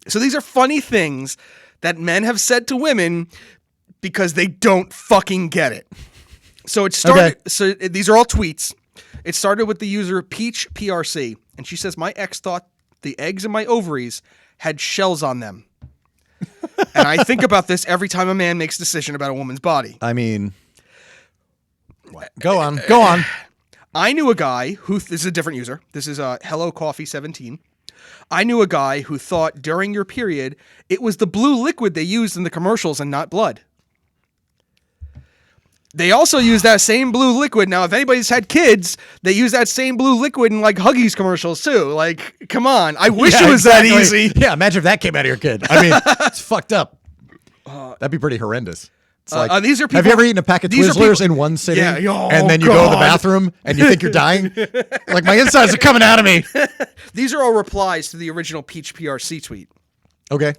So these are funny things that men have said to women because they don't fucking get it. So it started. Okay. So these are all tweets. It started with the user Peach PRC, and she says, "My ex thought the eggs in my ovaries had shells on them." And I think about this every time a man makes a decision about a woman's body. I mean, what? Go on. I knew a guy who, this is a different user. This is Hello Coffee 17. I knew a guy who thought during your period, it was the blue liquid they used in the commercials and not blood. They also use that same blue liquid. Now, if anybody's had kids, they use that same blue liquid in like Huggies commercials too. Like, come on. I wish it was that easy. Yeah, imagine if that came out of your kid. I mean, it's fucked up. That'd be pretty horrendous. It's like, these are people, have you ever eaten a pack of Twizzlers in one sitting? Yeah. And then you go to the bathroom and you think you're dying? Like, my insides are coming out of me. These are all replies to the original Peach PRC tweet. Okay.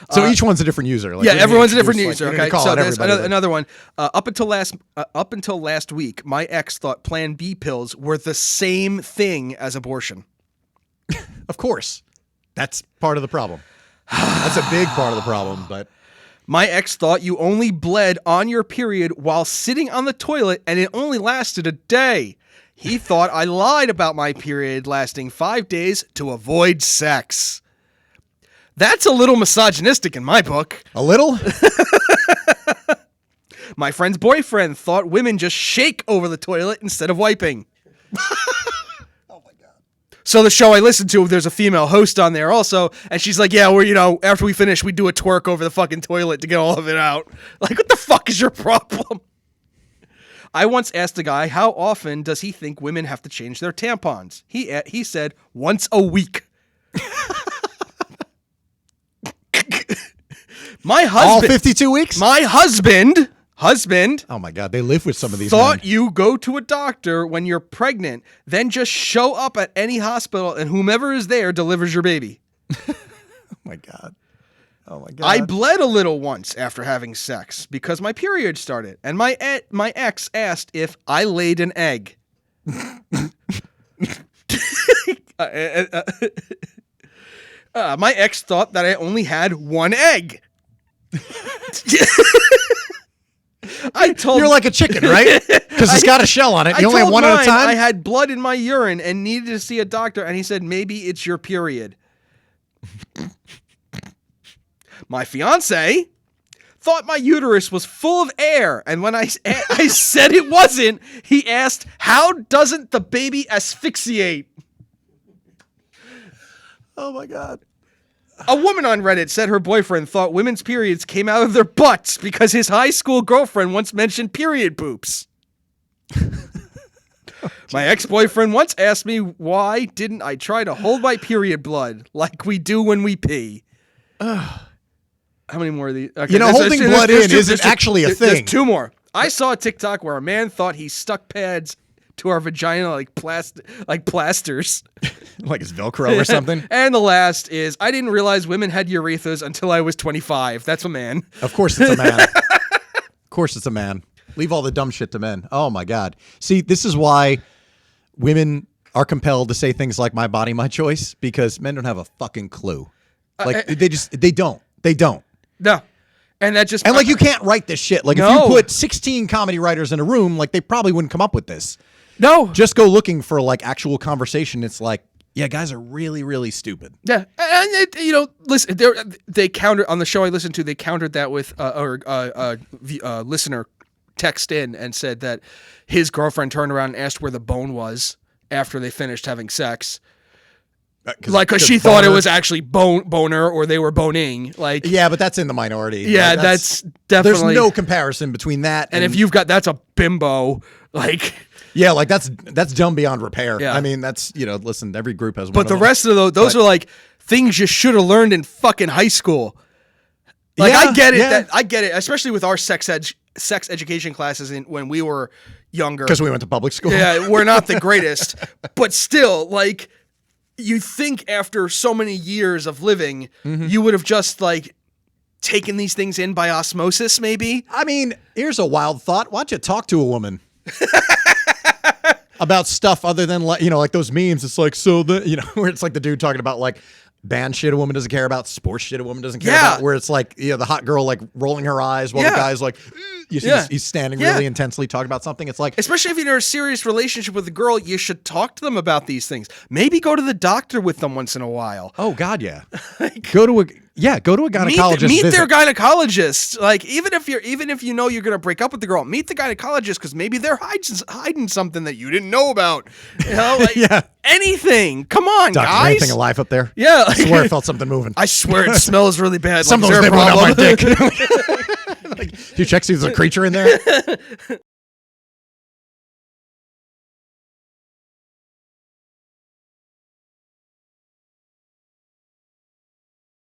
So each one's a different user. Like, everyone's a different user. Okay. So there's another one. Up until last week, my ex thought Plan B pills were the same thing as abortion. Of course. That's part of the problem. That's a big part of the problem, but... My ex thought you only bled on your period while sitting on the toilet, and it only lasted a day. He thought I lied about my period lasting 5 days to avoid sex. That's a little misogynistic in my book. A little? My friend's boyfriend thought women just shake over the toilet instead of wiping. Oh my God. So the show I listened to, there's a female host on there also, and she's like, yeah, after we finish, we do a twerk over the fucking toilet to get all of it out. Like, what the fuck is your problem? I once asked a guy, how often does he think women have to change their tampons? He said, once a week. My husband, all 52 weeks? My husband. Oh my God, they live with some of these thought men. You go to a doctor when you're pregnant, then just show up at any hospital and whomever is there delivers your baby. Oh my God. I bled a little once after having sex because my period started, and my ex asked if I laid an egg. My ex thought that I only had one egg. You're like a chicken, right? Because it's got a shell on it. You only have one at a time? I had blood in my urine and needed to see a doctor, and he said, maybe it's your period. My fiance thought my uterus was full of air, and when I said it wasn't, he asked, how doesn't the baby asphyxiate? Oh my God. A woman on Reddit said her boyfriend thought women's periods came out of their butts because his high school girlfriend once mentioned period poops. My ex-boyfriend once asked me why didn't I try to hold my period blood like we do when we pee. How many more of these? Okay, holding blood in isn't actually a thing. There's two more. I saw a TikTok where a man thought he stuck pads to our vagina like plasters. Like it's Velcro or something. And the last is, I didn't realize women had urethras until I was 25. That's a man. Of course it's a man. Of course it's a man. Leave all the dumb shit to men. Oh my God. See, this is why women are compelled to say things like my body, my choice, because men don't have a fucking clue. Like they don't. No. And that just... And like you can't write this shit. Like if you put 16 comedy writers in a room, like they probably wouldn't come up with this. No. Just go looking for like actual conversation. It's like, yeah, guys are really, really stupid. Yeah. And listen, they countered on the show I listened to, they countered that with a listener text in and said that his girlfriend turned around and asked where the bone was after they finished having sex. Because she thought it was actually boner or they were boning. Like, yeah, but that's in the minority. Yeah, like, that's definitely... There's no comparison between that and if you've got... That's a bimbo. Like... Yeah, like that's dumb beyond repair. Yeah. I mean, that's, listen, every group has one. But the rest of those are like things you should have learned in fucking high school. Like, yeah, I get it. Yeah. I get it, especially with our sex education classes when we were younger. Because we went to public school. Yeah, we're not the greatest. But still, like, you think after so many years of living, you would have just, like, taken these things in by osmosis, maybe? I mean, here's a wild thought. Why don't you talk to a woman? About stuff other than like those memes. It's like, where it's like the dude talking about like, band shit a woman doesn't care about, sports shit a woman doesn't care Yeah. about, where it's like, the hot girl like rolling her eyes while the guy's like, you see he's standing really intensely talking about something. It's like, especially if you're in a serious relationship with a girl, you should talk to them about these things. Maybe go to the doctor with them once in a while. oh God, yeah. Go to a gynecologist. Meet visit. their gynecologist. Like even if you know you're gonna break up with the girl, meet the gynecologist because maybe they're hiding something that you didn't know about. You know, like anything. Come on, Doctor, guys. anything alive up there? Yeah, I swear I felt something moving. I swear it smells really bad. Something like, was is there a nibbling on my problem? dick. Like, do you check see if there's a creature in there?